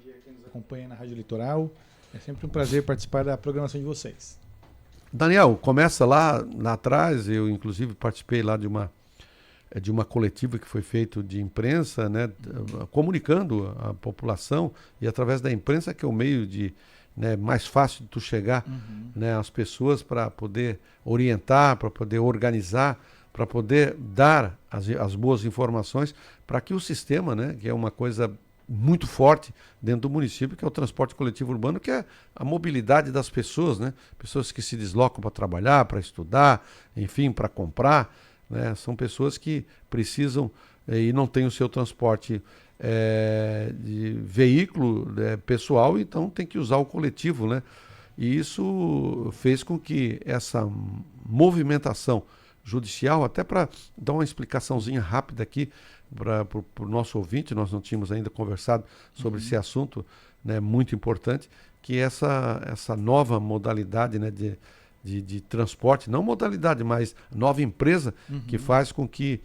dia a quem nos acompanha na Rádio Litoral. É sempre um prazer participar da programação de vocês. Daniel, começa lá atrás, eu inclusive participei lá de uma coletiva que foi feita de imprensa, né, comunicando a população, e através da imprensa, que é o meio de, né, mais fácil de tu chegar, né, às pessoas para poder orientar, para poder organizar, para poder dar as boas informações para que o sistema, né, que é uma coisa muito forte dentro do município, que é o transporte coletivo urbano, que é a mobilidade das pessoas, né? Pessoas que se deslocam para trabalhar, para estudar, enfim, para comprar, né? São pessoas que precisam e não têm o seu transporte de veículo pessoal, então tem que usar o coletivo, né? E isso fez com que essa movimentação judicial, até para dar uma explicaçãozinha rápida aqui para o nosso ouvinte, nós não tínhamos ainda conversado sobre esse assunto, né, muito importante, que essa nova modalidade, né, de transporte, não modalidade, mas nova empresa, que faz com que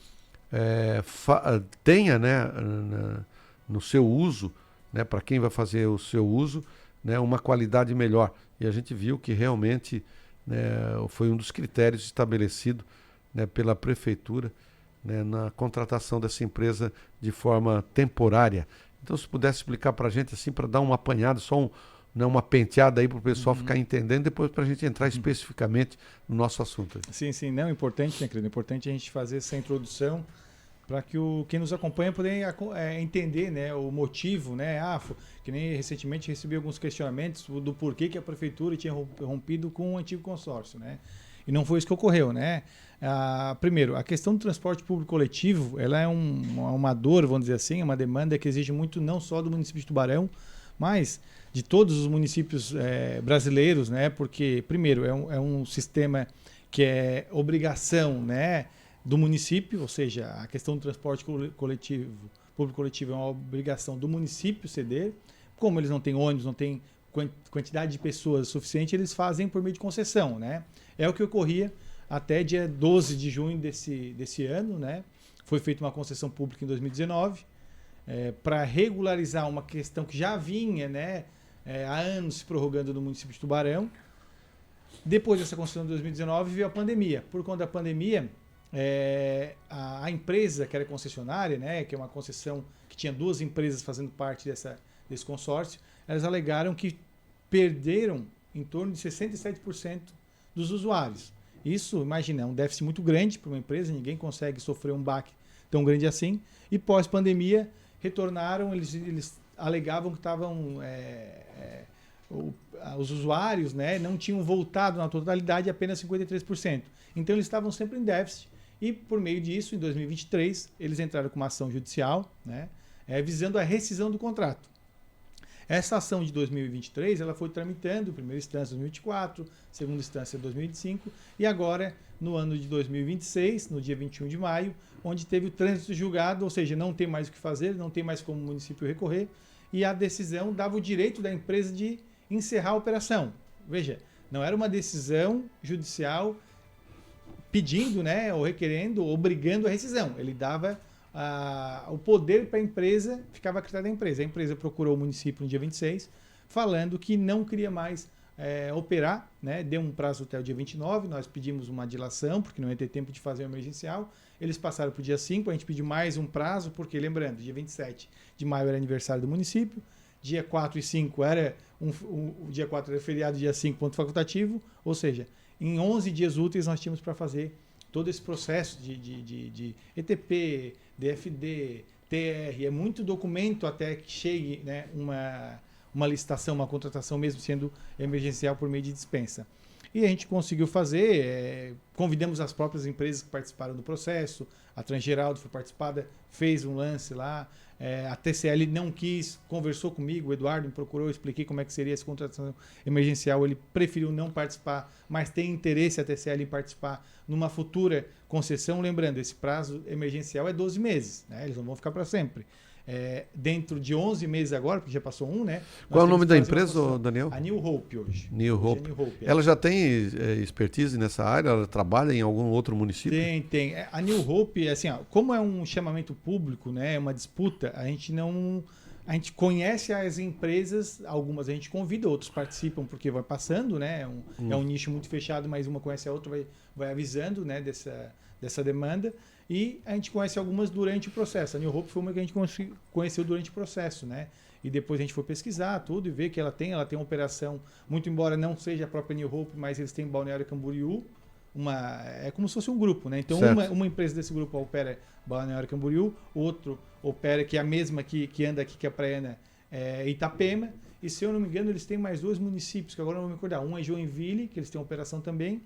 tenha, né, no seu uso, né, para quem vai fazer o seu uso, né, uma qualidade melhor. E a gente viu que realmente, né, foi um dos critérios estabelecido, né, pela prefeitura, né, na contratação dessa empresa de forma temporária. Então, se pudesse explicar para a gente, assim, para dar uma apanhada, só uma penteada aí para o pessoal ficar entendendo, depois para a gente entrar especificamente no nosso assunto. Sim, sim, não, importante, né, querido? Importante a gente fazer essa introdução para que quem nos acompanha poder entender, né, o motivo, né? Que nem recentemente recebi alguns questionamentos do porquê que a prefeitura tinha rompido com o antigo consórcio, né? E não foi isso que ocorreu, né? Primeiro, a questão do transporte público coletivo, ela é uma dor, vamos dizer assim, uma demanda que exige muito não só do município de Tubarão, mas de todos os municípios brasileiros, né? Porque, primeiro, é um sistema que é obrigação, né, do município, ou seja, a questão do transporte coletivo, público coletivo é uma obrigação do município ceder. Como eles não têm ônibus, não têm quantidade de pessoas suficiente, eles fazem por meio de concessão, né? É o que ocorria até dia 12 de junho desse ano, né? Foi feita uma concessão pública em 2019 para regularizar uma questão que já vinha, né, há anos se prorrogando no município de Tubarão. Depois dessa concessão de 2019 veio a pandemia. Por conta da pandemia, a empresa que era concessionária, né, que é uma concessão que tinha duas empresas fazendo parte desse consórcio, elas alegaram que perderam em torno de 67% dos usuários. Isso, imagina, é um déficit muito grande para uma empresa, ninguém consegue sofrer um baque tão grande assim. E pós-pandemia, retornaram, eles alegavam que estavam os usuários, né, não tinham voltado na totalidade apenas 53%. Então eles estavam sempre em déficit. E por meio disso, em 2023, eles entraram com uma ação judicial, né, visando a rescisão do contrato. Essa ação de 2023, ela foi tramitando, primeira instância em 2024, segunda instância em 2025, e agora, no ano de 2026, no dia 21 de maio, onde teve o trânsito julgado, ou seja, não tem mais o que fazer, não tem mais como o município recorrer, e a decisão dava o direito da empresa de encerrar a operação. Veja, não era uma decisão judicial pedindo, né, ou requerendo, obrigando a rescisão. Ele dava o poder para a empresa, ficava a critério da empresa. A empresa procurou o município no dia 26, falando que não queria mais operar, né? Deu um prazo até o dia 29, nós pedimos uma dilação, porque não ia ter tempo de fazer o emergencial. Eles passaram para o dia 5, a gente pediu mais um prazo, porque, lembrando, dia 27 de maio era aniversário do município, dia 4 e 5 era o dia 4 era feriado, dia 5 ponto facultativo, ou seja, em 11 dias úteis nós tínhamos para fazer todo esse processo de ETP, DFD, TR, é muito documento até que chegue, né, uma licitação, uma contratação, mesmo sendo emergencial por meio de dispensa. E a gente conseguiu fazer, convidamos as próprias empresas que participaram do processo, a Transgeraldo foi participada, fez um lance lá, a TCL não quis, conversou comigo, o Eduardo me procurou, eu expliquei como é que seria essa contratação emergencial, ele preferiu não participar, mas tem interesse a TCL em participar numa futura concessão. Lembrando, esse prazo emergencial é 12 meses, né? Eles não vão ficar para sempre. Dentro de 11 meses agora, porque já passou um, né? Qual é o nome da empresa, Daniel? A New Hope hoje. New Hope. New Hope, Ela já tem expertise nessa área? Ela trabalha em algum outro município? Tem. A New Hope, assim, como é um chamamento público, né, uma disputa, a a gente conhece as empresas, algumas a gente convida, outros participam porque vai passando, né? É um nicho muito fechado, mas uma conhece a outra, vai avisando, né, dessa demanda. E a gente conhece algumas durante o processo. A New Hope foi uma que a gente conheceu durante o processo, né? E depois a gente foi pesquisar tudo e ver que ela tem uma operação, muito embora não seja a própria New Hope, mas eles têm Balneário Camboriú, é como se fosse um grupo, né? Então uma empresa desse grupo opera Balneário Camboriú, outro opera, que é a mesma que anda aqui, que é a Praiana, Itapema, e se eu não me engano eles têm mais 2 municípios, que agora não vou me acordar, um é Joinville, que eles têm operação também,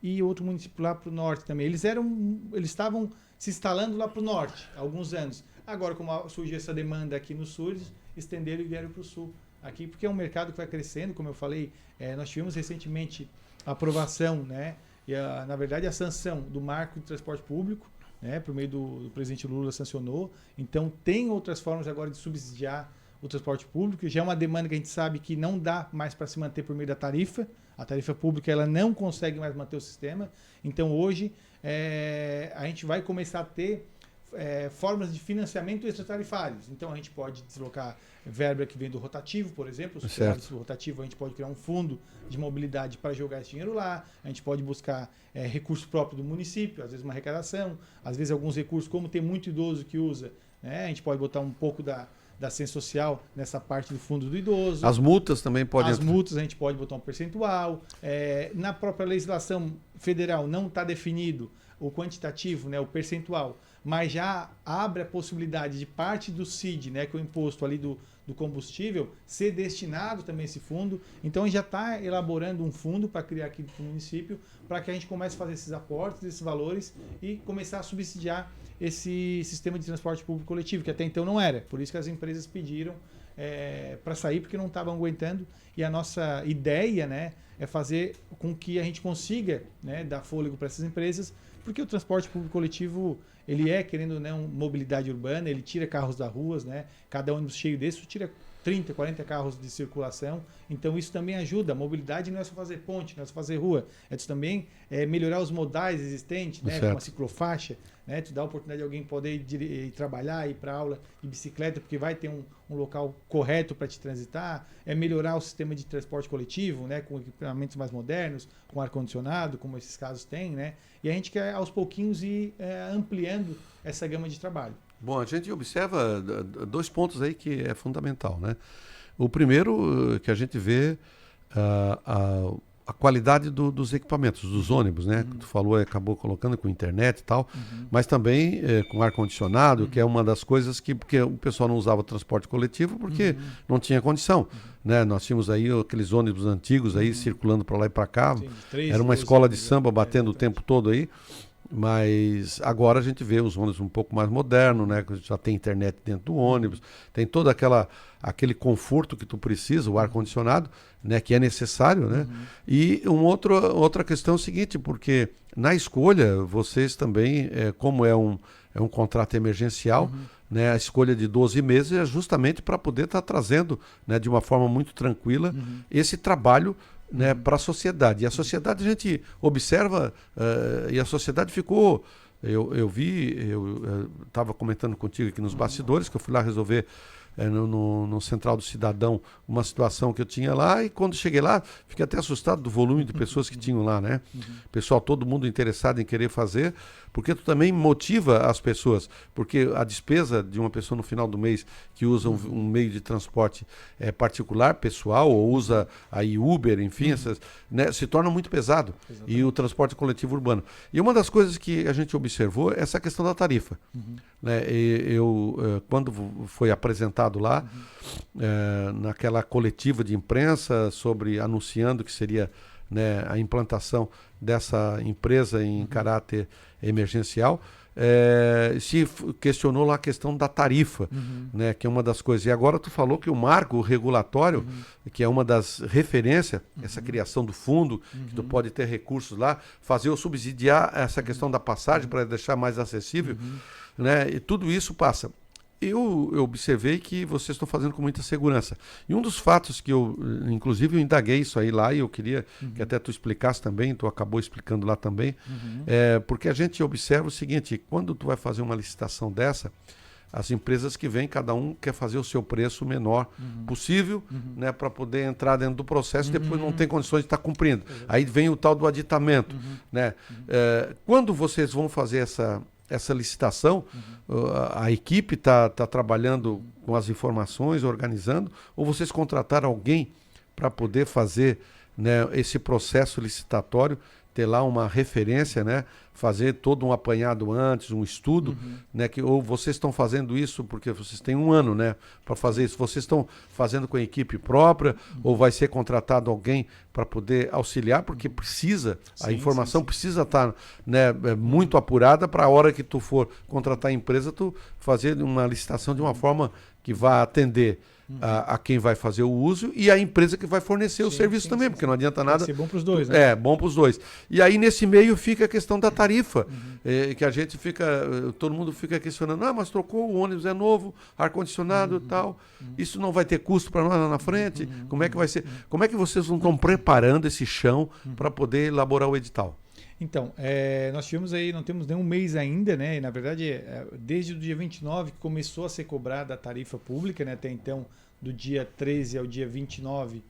e outro município lá para o norte também. Eles estavam se instalando lá para o norte há alguns anos. Agora, como surgiu essa demanda aqui no sul, eles estenderam e vieram para o sul aqui, porque é um mercado que vai crescendo, como eu falei, nós tivemos recentemente a aprovação, né, e na verdade a sanção do marco de transporte público, né, por meio do presidente Lula sancionou. Então tem outras formas agora de subsidiar o transporte público. Já é uma demanda que a gente sabe que não dá mais para se manter por meio da tarifa. A tarifa pública ela não consegue mais manter o sistema. Então hoje a gente vai começar a ter formas de financiamento extratarifários. Então a gente pode deslocar verba que vem do rotativo, por exemplo. Do rotativo a gente pode criar um fundo de mobilidade para jogar esse dinheiro lá. A gente pode buscar recurso próprio do município, às vezes uma arrecadação, às vezes alguns recursos, como tem muito idoso que usa, né? A gente pode botar um pouco da assistência social nessa parte do fundo do idoso. As multas também podem... As multas a gente pode botar um percentual. Na própria legislação federal não está definido o quantitativo, né, o percentual, mas já abre a possibilidade de parte do CID, né, que é o imposto ali do combustível, ser destinado também a esse fundo. Então a gente já está elaborando um fundo para criar aqui para o município, para que a gente comece a fazer esses aportes, esses valores e começar a subsidiar esse sistema de transporte público coletivo, que até então não era. Por isso que as empresas pediram para sair, porque não estavam aguentando. E a nossa ideia, né, é fazer com que a gente consiga, né, dar fôlego para essas empresas, porque o transporte público coletivo, ele querendo ou não, mobilidade urbana, ele tira carros das ruas, né? Cada ônibus cheio desse tira 30, 40 carros de circulação. Então isso também ajuda. A mobilidade não é só fazer ponte, não é só fazer rua. É também melhorar os modais existentes, né? Como a ciclofaixa, né? Tu dá a oportunidade de alguém poder ir trabalhar, ir para aula de bicicleta, porque vai ter um local correto para te transitar. É melhorar o sistema de transporte coletivo, né? Com equipamentos mais modernos, com ar-condicionado, como esses casos têm, né? E a gente quer aos pouquinhos ir ampliando essa gama de trabalho. Bom, a gente observa 2 pontos aí que é fundamental, né? O primeiro que a gente vê a qualidade dos equipamentos, dos ônibus, né? Que tu falou, acabou colocando com internet e tal, mas também com ar-condicionado, que é uma das coisas porque o pessoal não usava transporte coletivo porque não tinha condição, né? Nós tínhamos aí aqueles ônibus antigos aí circulando para lá e para cá. Sim, era uma escola de samba batendo o tempo todo aí. Mas agora a gente vê os ônibus um pouco mais modernos, né? Já tem internet dentro do ônibus, tem todo aquele conforto que tu precisa, o ar-condicionado, né? Que é necessário, né? E outra questão é o seguinte, porque na escolha, vocês também, como é um contrato emergencial, né? A escolha de 12 meses é justamente para poder estar trazendo, né, de uma forma muito tranquila esse trabalho, né, para a sociedade. E a sociedade a gente observa, e a sociedade ficou... Eu estava comentando contigo aqui nos bastidores, que eu fui lá resolver no Central do Cidadão uma situação que eu tinha lá, e quando cheguei lá, fiquei até assustado do volume de pessoas que tinham lá, né? Pessoal, todo mundo interessado em querer fazer, porque tu também motiva as pessoas, porque a despesa de uma pessoa no final do mês que usa um meio de transporte particular, pessoal, ou usa aí Uber, enfim, né, se torna muito pesado. Exatamente. E o transporte coletivo urbano. E uma das coisas que a gente observou é essa questão da tarifa. Né? Quando foi apresentado lá, naquela coletiva de imprensa anunciando que seria, né, a implantação dessa empresa em caráter emergencial, se questionou lá a questão da tarifa, né, que é uma das coisas. E agora tu falou que o marco regulatório, que é uma das referências, essa criação do fundo, que tu pode ter recursos lá, fazer ou subsidiar essa questão da passagem para deixar mais acessível, né, e tudo isso passa. Eu observei que vocês estão fazendo com muita segurança. E um dos fatos que inclusive eu indaguei isso aí lá, e eu queria que até tu explicasse também, tu acabou explicando lá também, porque a gente observa o seguinte: quando tu vai fazer uma licitação dessa, as empresas que vêm, cada um quer fazer o seu preço menor possível, né, para poder entrar dentro do processo e depois não tem condições de estar cumprindo. Aí vem o tal do aditamento. Né? Quando vocês vão fazer essa licitação, a equipe está trabalhando com as informações, organizando, ou vocês contrataram alguém para poder fazer, né, esse processo licitatório, ter lá uma referência, né, fazer todo um apanhado antes, um estudo, né, ou vocês estão fazendo isso porque vocês têm um ano, né, para fazer isso. Vocês estão fazendo com a equipe própria ou vai ser contratado alguém para poder auxiliar, porque precisa, a informação precisa estar, né, muito apurada para a hora que tu for contratar a empresa, tu fazer uma licitação de uma forma que vá atender a quem vai fazer o uso e a empresa que vai fornecer o serviço também, porque não adianta nada. Vai ser bom para os dois, né? É, bom para os dois. E aí nesse meio fica a questão da tarifa, que a gente fica, todo mundo fica questionando, mas trocou, o ônibus é novo, ar-condicionado e tal, isso não vai ter custo para nós lá na frente? Como é que vai ser? Como é que vocês não estão preparando esse chão para poder elaborar o edital? Então, nós tivemos aí, não temos nem um mês ainda, né? E, na verdade, desde o dia 29 que começou a ser cobrada a tarifa pública, né? Até então, do dia 13 ao dia 29,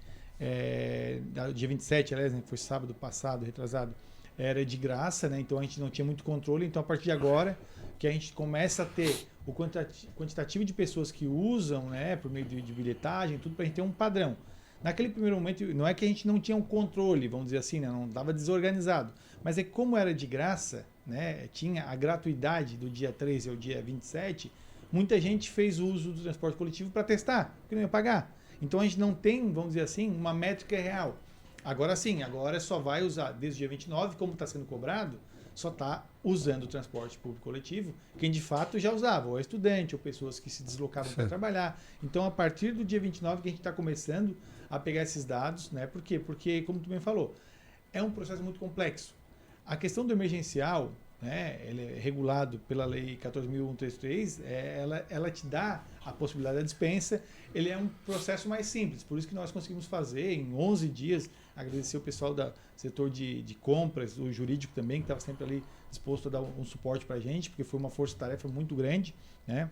dia 27, aliás, né? Foi sábado passado, retrasado, era de graça, né? Então a gente não tinha muito controle. Então, a partir de agora, que a gente começa a ter o quantitativo de pessoas que usam, né? Por meio de bilhetagem, tudo, para a gente ter um padrão. Naquele primeiro momento, não é que a gente não tinha um controle, vamos dizer assim, né? Não estava desorganizado. Mas é que como era de graça, né? Tinha a gratuidade do dia 13 ao dia 27, muita gente fez uso do transporte coletivo para testar, porque não ia pagar. Então a gente não tem, vamos dizer assim, uma métrica real. Agora sim, agora só vai usar desde o dia 29, como está sendo cobrado, só está usando o transporte público coletivo quem de fato já usava, ou estudante, ou pessoas que se deslocavam para trabalhar. Então, a partir do dia 29 que a gente está começando a pegar esses dados, né? Por quê? Porque, como tu bem falou, é um processo muito complexo. A questão do emergencial, né, ele é regulado pela Lei 14.133, ela te dá a possibilidade da dispensa, ele é um processo mais simples, por isso que nós conseguimos fazer em 11 dias, agradecer o pessoal do setor de compras, o jurídico também, que estava sempre ali disposto a dar um suporte para a gente, porque foi uma força-tarefa muito grande, né?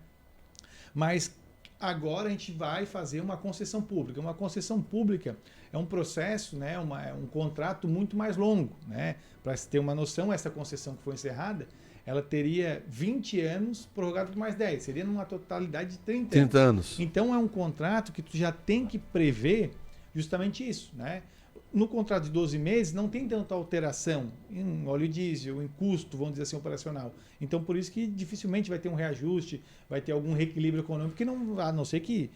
Mas agora a gente vai fazer uma concessão pública. Uma concessão pública é um processo, né, um contrato muito mais longo, né? Para se ter uma noção, essa concessão que foi encerrada, ela teria 20 anos prorrogado por mais 10. Seria numa totalidade de 30 anos. Então é um contrato que tu já tem que prever justamente isso, né? No contrato de 12 meses não tem tanta alteração em óleo diesel, em custo, vamos dizer assim, operacional. Então, por isso que dificilmente vai ter um reajuste, vai ter algum reequilíbrio econômico, que não, a não ser que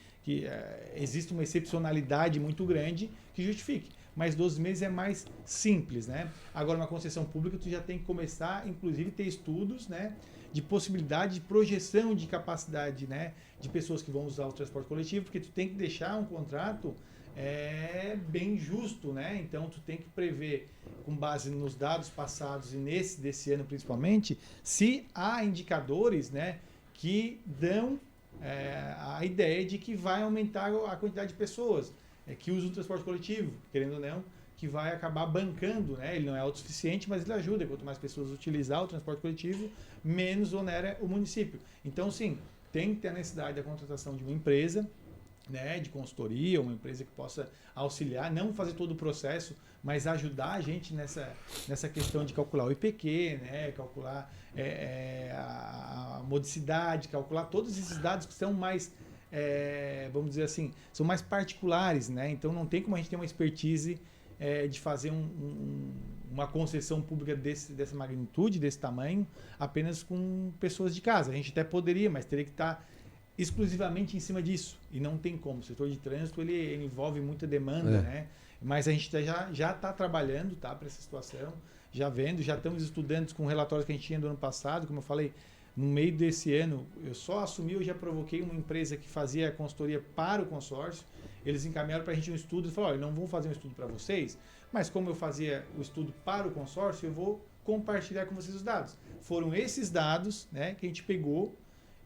exista uma excepcionalidade muito grande que justifique. Mas 12 meses é mais simples, né? Agora, uma concessão pública, tu já tem que começar, inclusive, ter estudos, né, de possibilidade de projeção de capacidade, né, de pessoas que vão usar o transporte coletivo, porque tu tem que deixar um contrato bem justo, né? Então tu tem que prever, com base nos dados passados e nesse desse ano principalmente, se há indicadores, né, que dão a ideia de que vai aumentar a quantidade de pessoas que usam o transporte coletivo, querendo ou não, que vai acabar bancando, né? Ele não é autossuficiente, mas ele ajuda. Quanto mais pessoas utilizar o transporte coletivo, menos onera o município. Então, sim, tem que ter a necessidade da contratação de uma empresa, né, de consultoria, uma empresa que possa auxiliar, não fazer todo o processo, mas ajudar a gente nessa questão de calcular o IPQ, né, calcular a modicidade, calcular todos esses dados que são mais, vamos dizer assim, são mais particulares, né? Então não tem como a gente ter uma expertise de fazer uma concessão pública dessa magnitude, desse tamanho, apenas com pessoas de casa. A gente até poderia, mas teria que estar exclusivamente em cima disso, e não tem como. O setor de trânsito ele envolve muita demanda, né? Mas a gente já está trabalhando, tá, para essa situação, já estamos estudando com relatórios que a gente tinha do ano passado. Como eu falei, no meio desse ano, eu só assumi, eu já provoquei uma empresa que fazia a consultoria para o consórcio, eles encaminharam para a gente um estudo e falaram, olha, não vou fazer um estudo para vocês, mas como eu fazia o estudo para o consórcio, eu vou compartilhar com vocês os dados. Foram esses dados, né, que a gente pegou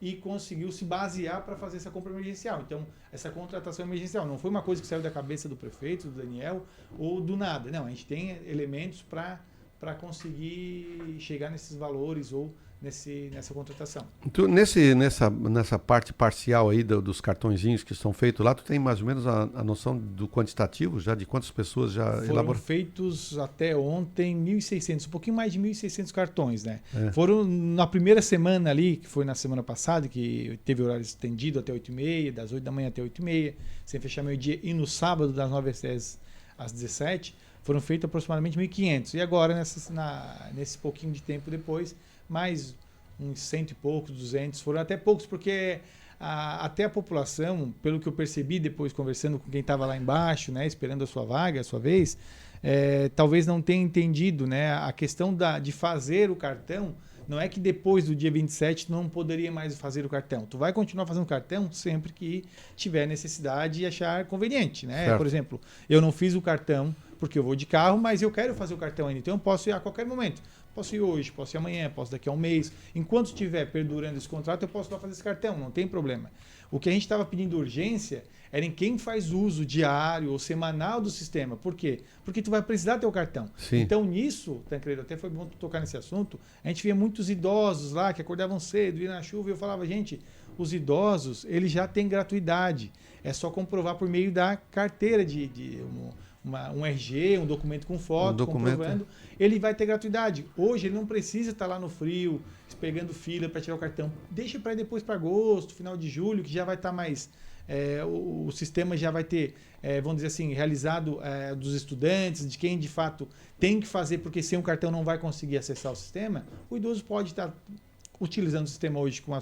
e conseguiu se basear para fazer essa compra emergencial. Então, essa contratação emergencial não foi uma coisa que saiu da cabeça do prefeito, do Daniel, ou do nada. Não, a gente tem elementos para conseguir chegar nesses valores ou nessa contratação. Tu, nessa parte parcial aí dos cartõezinhos que são feitos lá, tu tem mais ou menos a noção do quantitativo já, de quantas pessoas já elaboraram? Foram feitos até ontem 1.600, um pouquinho mais de 1.600 cartões, né? É. Foram na primeira semana ali, que foi na semana passada, que teve horário estendido até 8h30, das 8 da manhã até 8h30, sem fechar meio-dia, e no sábado das 9 às 17, foram feitos aproximadamente 1.500. E agora, nesse pouquinho de tempo depois, mais uns 100 e poucos, 200, foram até poucos, porque até a população, pelo que eu percebi depois conversando com quem estava lá embaixo, né, esperando a sua vaga, a sua vez, talvez não tenha entendido, né, a questão de fazer o cartão. Não é que depois do dia 27 não poderia mais fazer o cartão. Tu vai continuar fazendo o cartão sempre que tiver necessidade e achar conveniente, né? Certo. Por exemplo, eu não fiz o cartão porque eu vou de carro, mas eu quero fazer o cartão ainda. Então eu posso ir a qualquer momento. Posso ir hoje, posso ir amanhã, posso daqui a um mês. Enquanto estiver perdurando esse contrato, eu posso lá fazer esse cartão, não tem problema. O que a gente estava pedindo urgência era em quem faz uso diário ou semanal do sistema. Por quê? Porque tu vai precisar ter o cartão. Sim. Então, nisso, Tancredo, até foi bom tu tocar nesse assunto, a gente via muitos idosos lá que acordavam cedo, iam na chuva, e eu falava, gente, os idosos, eles já têm gratuidade. É só comprovar por meio da carteira um RG, um documento com foto, comprovando, ele vai ter gratuidade. Hoje ele não precisa estar lá no frio, pegando fila para tirar o cartão. Deixa para ir depois para agosto, final de julho, que já vai estar mais... o sistema já vai ter, vamos dizer assim, realizado dos estudantes, de quem de fato tem que fazer, porque sem um cartão não vai conseguir acessar o sistema. O idoso pode estar utilizando o sistema hoje com o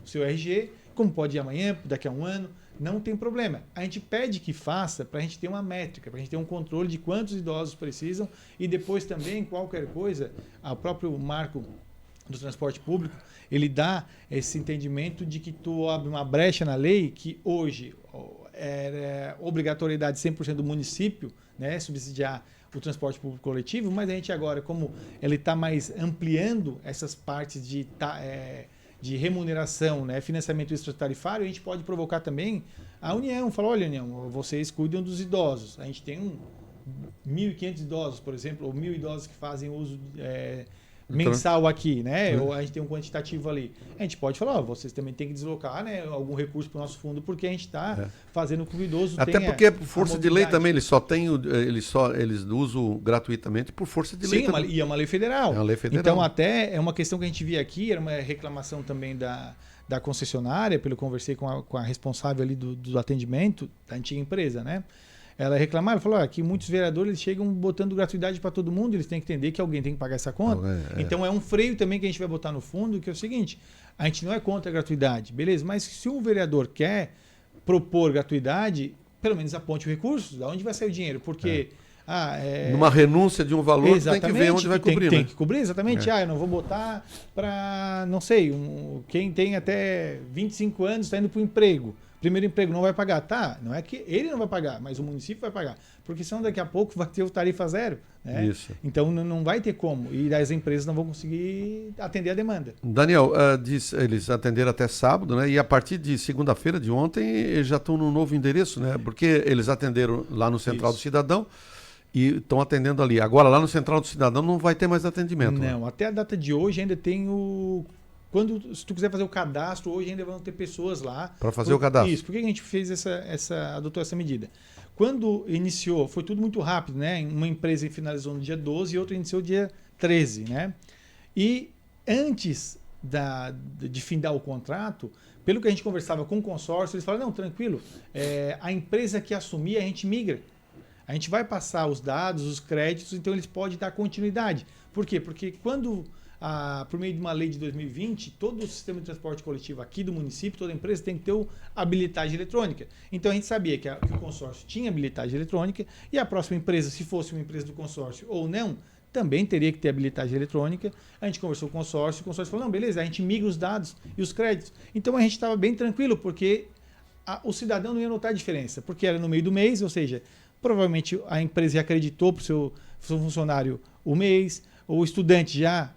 seu RG, como pode ir amanhã, daqui a um ano, não tem problema. A gente pede que faça para a gente ter uma métrica, para a gente ter um controle de quantos idosos precisam e depois também, qualquer coisa, o próprio marco do transporte público, ele dá esse entendimento de que tu abre uma brecha na lei que hoje é obrigatoriedade 100% do município, né, subsidiar o transporte público coletivo, mas a gente agora, como ele está mais ampliando essas partes de remuneração, né, financiamento extratarifário, a gente pode provocar também a União, falar, olha União, vocês cuidam dos idosos, a gente tem 1.500 idosos, por exemplo, ou 1.000 idosos que fazem uso mensal aqui, né? Ou a gente tem um quantitativo ali. A gente pode falar, vocês também têm que deslocar, né, algum recurso para o nosso fundo, porque a gente está fazendo com que o idoso até tenha porque por força de lei também, eles usam gratuitamente por força de lei. Sim, e é uma lei federal. É uma lei federal. Então, até é uma questão que a gente via aqui, era uma reclamação também da concessionária, pelo que eu conversei com a responsável ali do atendimento da antiga empresa, né? Ela reclamava, falou que muitos vereadores eles chegam botando gratuidade para todo mundo, eles têm que entender que alguém tem que pagar essa conta. Então é um freio também que a gente vai botar no fundo, que é o seguinte, a gente não é contra a gratuidade, beleza? Mas se um vereador quer propor gratuidade, pelo menos aponte o recurso, de onde vai sair o dinheiro, porque... numa renúncia de um valor, tem que ver onde vai cobrir. Tem que cobrir, exatamente. Eu não vou botar para, não sei, quem tem até 25 anos está indo para o emprego. Primeiro emprego não vai pagar. Tá, não é que ele não vai pagar, mas o município vai pagar. Porque senão daqui a pouco vai ter o tarifa zero. Né? Isso. Então não vai ter como. E as empresas não vão conseguir atender a demanda. Daniel, eles atenderam até sábado, né? E a partir de segunda-feira de ontem, eles já estão no novo endereço, né? Porque eles atenderam lá no Central do Cidadão e estão atendendo ali. Agora, lá no Central do Cidadão não vai ter mais atendimento. Não, né? Até a data de hoje ainda tem se tu quiser fazer o cadastro, hoje ainda vão ter pessoas lá. Para fazer o cadastro. Isso. Por que a gente fez adotou essa medida? Quando iniciou, foi tudo muito rápido, né? Uma empresa finalizou no dia 12 e outra iniciou no dia 13, né? E antes de findar o contrato, pelo que a gente conversava com o consórcio, eles falaram, não, tranquilo, a empresa que assumir, a gente migra. A gente vai passar os dados, os créditos, então eles podem dar continuidade. Por quê? Porque quando... por meio de uma lei de 2020, todo o sistema de transporte coletivo aqui do município, toda empresa tem que ter habilitagem eletrônica. Então a gente sabia que o consórcio tinha habilitagem eletrônica e a próxima empresa, se fosse uma empresa do consórcio ou não, também teria que ter habilitagem eletrônica. A gente conversou com o consórcio falou, não, beleza, a gente migra os dados e os créditos. Então a gente estava bem tranquilo, porque o cidadão não ia notar a diferença, porque era no meio do mês, ou seja, provavelmente a empresa já acreditou para o seu funcionário o mês, o estudante já,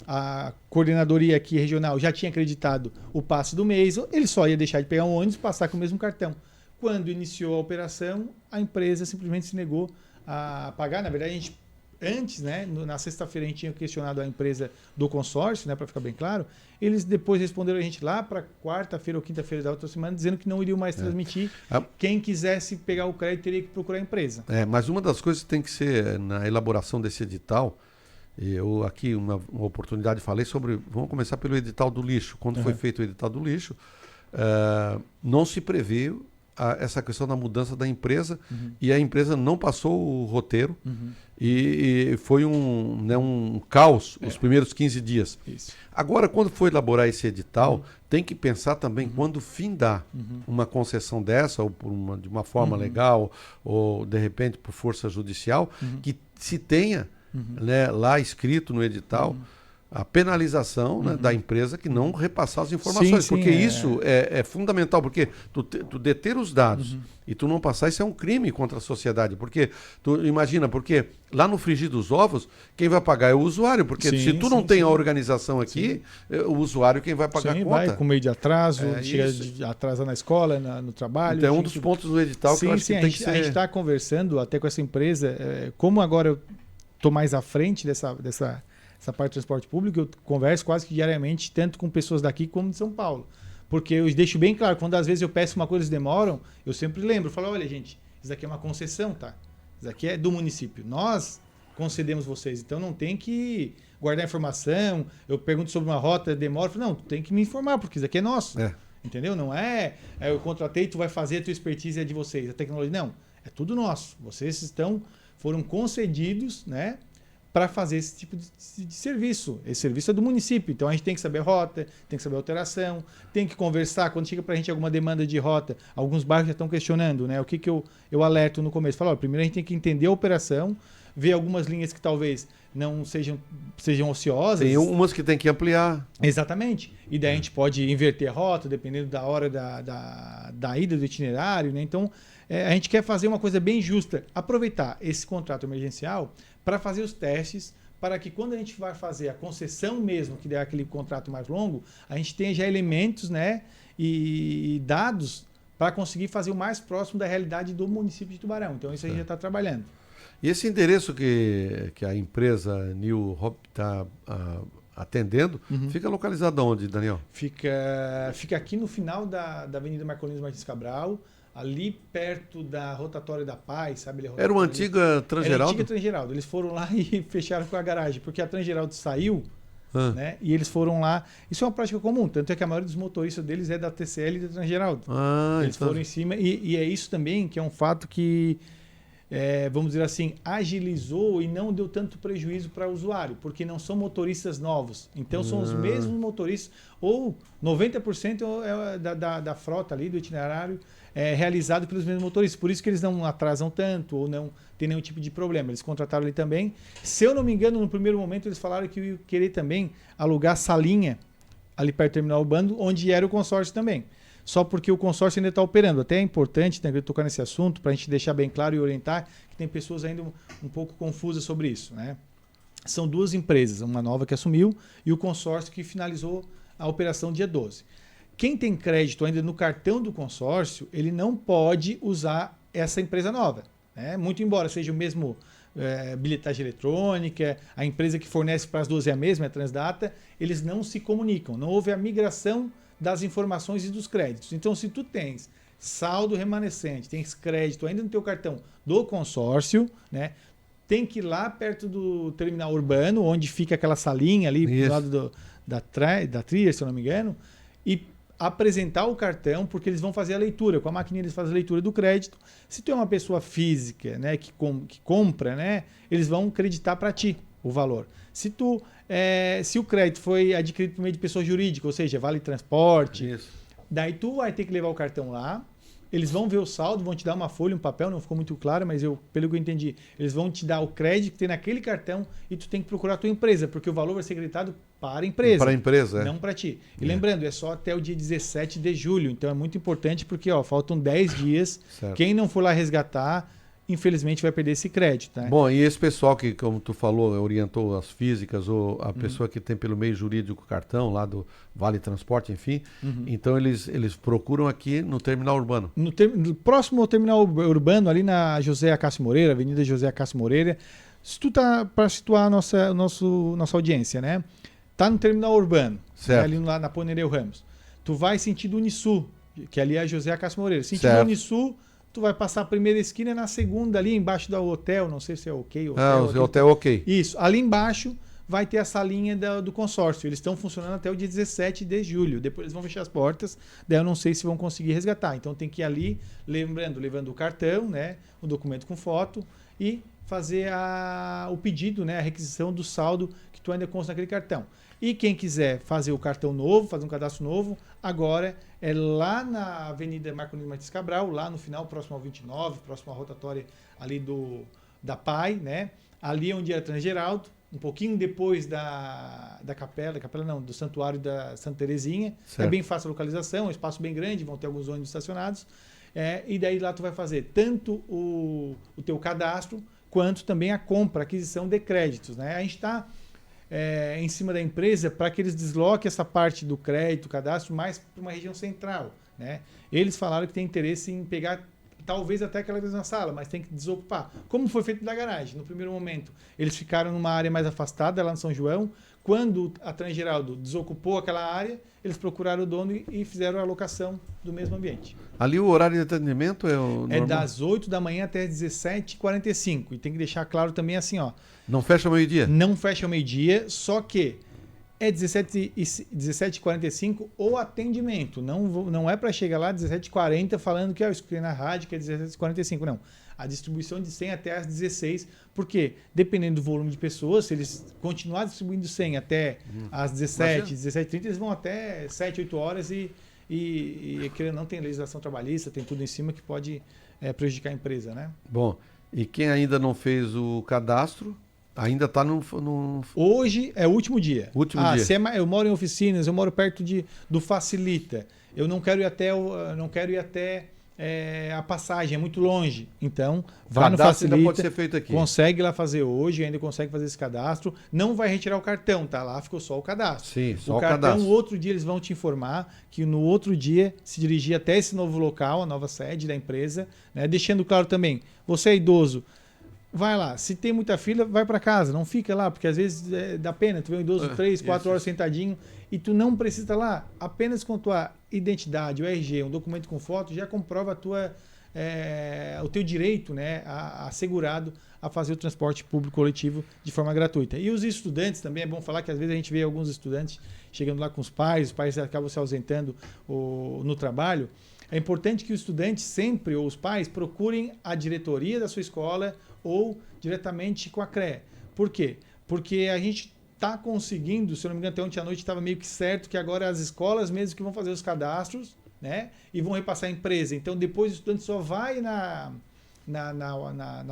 a coordenadoria aqui regional já tinha acreditado o passe do mês, ele só ia deixar de pegar um ônibus e passar com o mesmo cartão. Quando iniciou a operação, a empresa simplesmente se negou a pagar. Na verdade, a gente antes, né, na sexta-feira a gente tinha questionado a empresa do consórcio, né, para ficar bem claro, eles depois responderam a gente lá para quarta-feira ou quinta-feira da outra semana, dizendo que não iriam mais transmitir. Quem quisesse pegar o crédito teria que procurar a empresa. Mas uma das coisas que tem que ser na elaboração desse edital, eu aqui uma oportunidade falei sobre, vamos começar pelo edital do lixo. Quando foi feito o edital do lixo, não se prevê essa questão da mudança da empresa e a empresa não passou o roteiro e foi um caos os primeiros 15 dias. Isso. Agora, quando for elaborar esse edital, tem que pensar também quando findar uma concessão dessa, ou de uma forma legal, ou de repente por força judicial, que se tenha né, lá escrito no edital a penalização né, da empresa que não repassar as informações, Sim, porque isso é fundamental, porque tu deter os dados e tu não passar, isso é um crime contra a sociedade, porque tu imagina, porque lá no frigir dos ovos, quem vai pagar é o usuário, porque se tu não tem a organização aqui, o usuário quem vai pagar a conta. Vai com meio de atraso, atrasa na escola, no trabalho. Então é um dos pontos do edital que eu acho que tem que ser... A gente está conversando até com essa empresa, como agora eu estou mais à frente dessa parte do transporte público, eu converso quase que diariamente, tanto com pessoas daqui como de São Paulo. Porque eu deixo bem claro, quando às vezes eu peço uma coisa e eles demoram, eu sempre lembro, falo, olha gente, isso aqui é uma concessão, tá? Isso aqui é do município. Nós concedemos vocês, então não tem que guardar informação, eu pergunto sobre uma rota, demora, falo, não, tu tem que me informar, porque isso aqui é nosso. Entendeu? Não eu contratei, tu vai fazer, a tua expertise é de vocês, a tecnologia, não, é tudo nosso. Vocês foram concedidos, né? Para fazer esse tipo de serviço. Esse serviço é do município, então a gente tem que saber rota, tem que saber alteração, tem que conversar. Quando chega para a gente alguma demanda de rota, alguns bairros já estão questionando, né? O que eu alerto no começo? Falo, primeiro a gente tem que entender a operação, ver algumas linhas que talvez não sejam ociosas. Tem umas que tem que ampliar. Exatamente. E daí a gente pode inverter a rota, dependendo da hora da ida do itinerário, né? Então, a gente quer fazer uma coisa bem justa, aproveitar esse contrato emergencial para fazer os testes, para que quando a gente vai fazer a concessão mesmo, que der aquele contrato mais longo, a gente tenha já elementos, né, e dados para conseguir fazer o mais próximo da realidade do município de Tubarão. Então isso a gente já está trabalhando. E esse endereço que a empresa New Hope está atendendo, fica localizado onde, Daniel? Fica aqui no final da Avenida Marcolino Martins Cabral, ali perto da Rotatória da Paz, sabe? Era uma antiga Transgeraldo? Era a antiga Transgeraldo. Eles foram lá e fecharam com a garagem, porque a Transgeraldo saiu, né? E eles foram lá. Isso é uma prática comum, tanto é que a maioria dos motoristas deles é da TCL e da Transgeraldo. Eles foram em cima, e é isso também que é um fato que, vamos dizer assim, agilizou e não deu tanto prejuízo para o usuário, porque não são motoristas novos. Então são os mesmos motoristas, ou 90% da frota ali, do itinerário, realizado pelos mesmos motoristas. Por isso que eles não atrasam tanto ou não tem nenhum tipo de problema. Eles contrataram ali também. Se eu não me engano, no primeiro momento eles falaram que iam querer também alugar salinha ali perto do terminal urbano, onde era o consórcio também. Só porque o consórcio ainda está operando. Até é importante tocar nesse assunto para a gente deixar bem claro e orientar que tem pessoas ainda um pouco confusas sobre isso, né? São duas empresas, uma nova que assumiu e o consórcio que finalizou a operação dia 12. Quem tem crédito ainda no cartão do consórcio, ele não pode usar essa empresa nova, né? Muito embora seja o mesmo bilhetagem eletrônica, a empresa que fornece para as duas é a mesma, é a Transdata, eles não se comunicam, não houve a migração das informações e dos créditos. Então, se tu tens saldo remanescente, tens crédito ainda no teu cartão do consórcio, né? Tem que ir lá perto do terminal urbano, onde fica aquela salinha ali do lado da Trier, se eu não me engano, e apresentar o cartão, porque eles vão fazer a leitura. Com a maquininha eles fazem a leitura do crédito. Se tu é uma pessoa física, né, que compra, né, eles vão creditar para ti o valor. Se o crédito foi adquirido por meio de pessoa jurídica, ou seja, vale transporte, daí tu vai ter que levar o cartão lá, eles vão ver o saldo, vão te dar uma folha, um papel, não ficou muito claro, mas pelo que eu entendi, eles vão te dar o crédito que tem naquele cartão e tu tem que procurar a tua empresa, porque o valor vai ser creditado para a empresa. Para a empresa, não para ti. E lembrando, é só até o dia 17 de julho, então é muito importante porque faltam 10 dias. Certo. Quem não for lá resgatar, infelizmente vai perder esse crédito. Né? Bom, e esse pessoal que, como tu falou, orientou as físicas, ou a pessoa que tem pelo meio jurídico cartão, lá do Vale Transporte, enfim, então eles procuram aqui no terminal urbano. No próximo ao terminal urbano, ali na José Acácio Moreira, Avenida José Acácio Moreira, Se tu tá, para situar a nossa audiência, né? Tá no terminal urbano, Certo. ali lá na Ponereu Ramos. Tu vai sentido Unisul, que ali é a José Acácio Moreira. Sentido Certo. Unisul, tu vai passar a primeira esquina, na segunda ali embaixo do hotel, não sei se é OK. O hotel OK. Isso, ali embaixo vai ter a salinha do consórcio. Eles estão funcionando até o dia 17 de julho. Depois eles vão fechar as portas, daí eu não sei se vão conseguir resgatar. Então tem que ir ali, levando o cartão, né, o documento com foto e fazer o pedido, né, a requisição do saldo que tu ainda consta naquele cartão. E quem quiser fazer o cartão novo, fazer um cadastro novo, agora é lá na Avenida Marco Nunes Martins Cabral, lá no final, próximo ao 29, próximo à rotatória ali da PAI, né? Ali onde era Transgeraldo, um pouquinho depois da capela não, do santuário da Santa Terezinha. Certo. É bem fácil a localização, é um espaço bem grande, vão ter alguns ônibus estacionados. E daí lá tu vai fazer tanto o teu cadastro, quanto também a compra, a aquisição de créditos, né? A gente está em cima da empresa para que eles desloquem essa parte do crédito, cadastro, mais para uma região central, né? Eles falaram que tem interesse em pegar talvez até aquela mesma sala, mas tem que desocupar. Como foi feito da garagem? No primeiro momento, eles ficaram numa área mais afastada, lá no São João. Quando a Transgeraldo desocupou aquela área, eles procuraram o dono e fizeram a alocação do mesmo ambiente. Ali o horário de atendimento é o normal? Das 8 da manhã até as 17h45. E tem que deixar claro também assim, ó. Não fecha ao meio-dia? Não fecha ao meio-dia, só que é 17h45 o atendimento. Não é para chegar lá às 17h40 falando que eu escutei na rádio que é 17h45, não. A distribuição de 100 até às 16, porque dependendo do volume de pessoas, se eles continuarem distribuindo 100 até às 17, 17h30, eles vão até 7, 8 horas e não tem legislação trabalhista, tem tudo em cima que pode prejudicar a empresa, né? Bom, e quem ainda não fez o cadastro, ainda está no... Hoje é o último dia. Último dia. Eu moro em oficinas, eu moro perto do Facilita. Eu não quero ir até a passagem, é muito longe. Então, vai no Facilita. Ainda pode ser feito aqui. Consegue lá fazer hoje, ainda consegue fazer esse cadastro. Não vai retirar o cartão, tá? Lá ficou só o cadastro. Sim, só o cartão, cadastro. outro dia eles vão te informar que no outro dia se dirigir até esse novo local, a nova sede da empresa, né? Deixando claro também, você é idoso, vai lá. Se tem muita fila, vai para casa. Não fica lá, porque às vezes dá pena. Tu vê um idoso 3, 4 horas sentadinho e tu não precisa estar lá. Apenas com tua identidade, o RG, um documento com foto, já comprova o teu direito, né, assegurado a fazer o transporte público coletivo de forma gratuita. E os estudantes também, é bom falar que às vezes a gente vê alguns estudantes chegando lá com os pais acabam se ausentando no trabalho. É importante que os estudantes sempre, ou os pais, procurem a diretoria da sua escola ou diretamente com a CREA. Por quê? Porque a gente está conseguindo, se eu não me engano, até ontem à noite estava meio que certo que agora as escolas mesmo que vão fazer os cadastros, né, e vão repassar a empresa. Então depois o estudante só vai na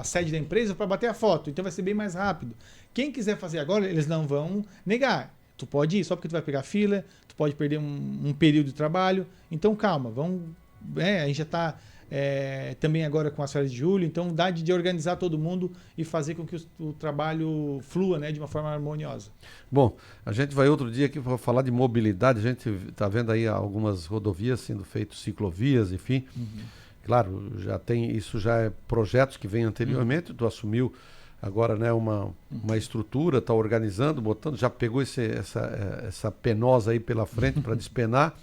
sede da empresa para bater a foto. Então vai ser bem mais rápido. Quem quiser fazer agora, eles não vão negar. Tu pode ir, só porque tu vai pegar fila, tu pode perder um período de trabalho. Então calma, a gente já está também agora com as férias de julho, então dá de organizar todo mundo e fazer com que o trabalho flua, né, de uma forma harmoniosa. Bom, a gente vai outro dia aqui para falar de mobilidade. A gente está vendo aí algumas rodovias sendo feitas, ciclovias, enfim. Claro, isso já é projetos que vêm anteriormente. Tu assumiu agora, né, uma estrutura, está organizando, botando, já pegou essa penosa aí pela frente para despenar.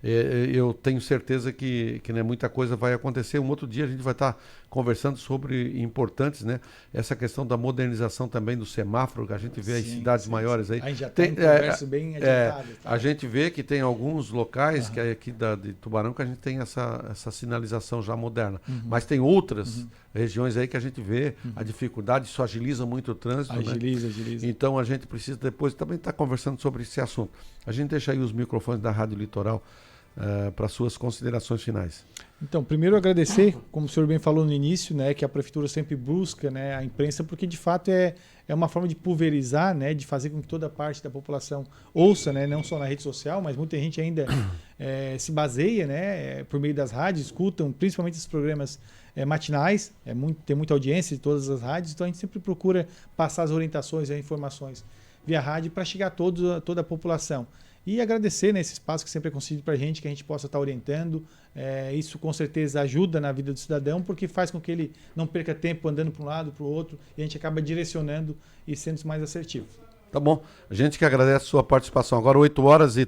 Eu tenho certeza que né, muita coisa vai acontecer. Um outro dia a gente vai estar conversando sobre importantes, né? Essa questão da modernização também do semáforo, que a gente vê as cidades maiores aí. A gente já tem conversa bem adiantada. A gente vê que tem alguns locais que é aqui de Tubarão que a gente tem essa sinalização já moderna. Mas tem outras regiões aí que a gente vê a dificuldade, isso agiliza muito o trânsito. Agiliza. Então a gente precisa depois também estar conversando sobre esse assunto. A gente deixa aí os microfones da Rádio Litoral para suas considerações finais. Então, primeiro agradecer, como o senhor bem falou no início, né, que a prefeitura sempre busca, né, a imprensa, porque de fato é uma forma de pulverizar, né, de fazer com que toda parte da população ouça, né, não só na rede social, mas muita gente ainda se baseia, né, por meio das rádios, escutam principalmente esses programas matinais, tem muita audiência de todas as rádios, então a gente sempre procura passar as orientações e as informações via rádio para chegar a toda a população. E agradecer, né, esse espaço que sempre é concedido para a gente, que a gente possa estar orientando. Isso com certeza ajuda na vida do cidadão, porque faz com que ele não perca tempo andando para um lado, para o outro, e a gente acaba direcionando e sendo mais assertivo. Tá bom. A gente que agradece a sua participação. Agora 8 horas e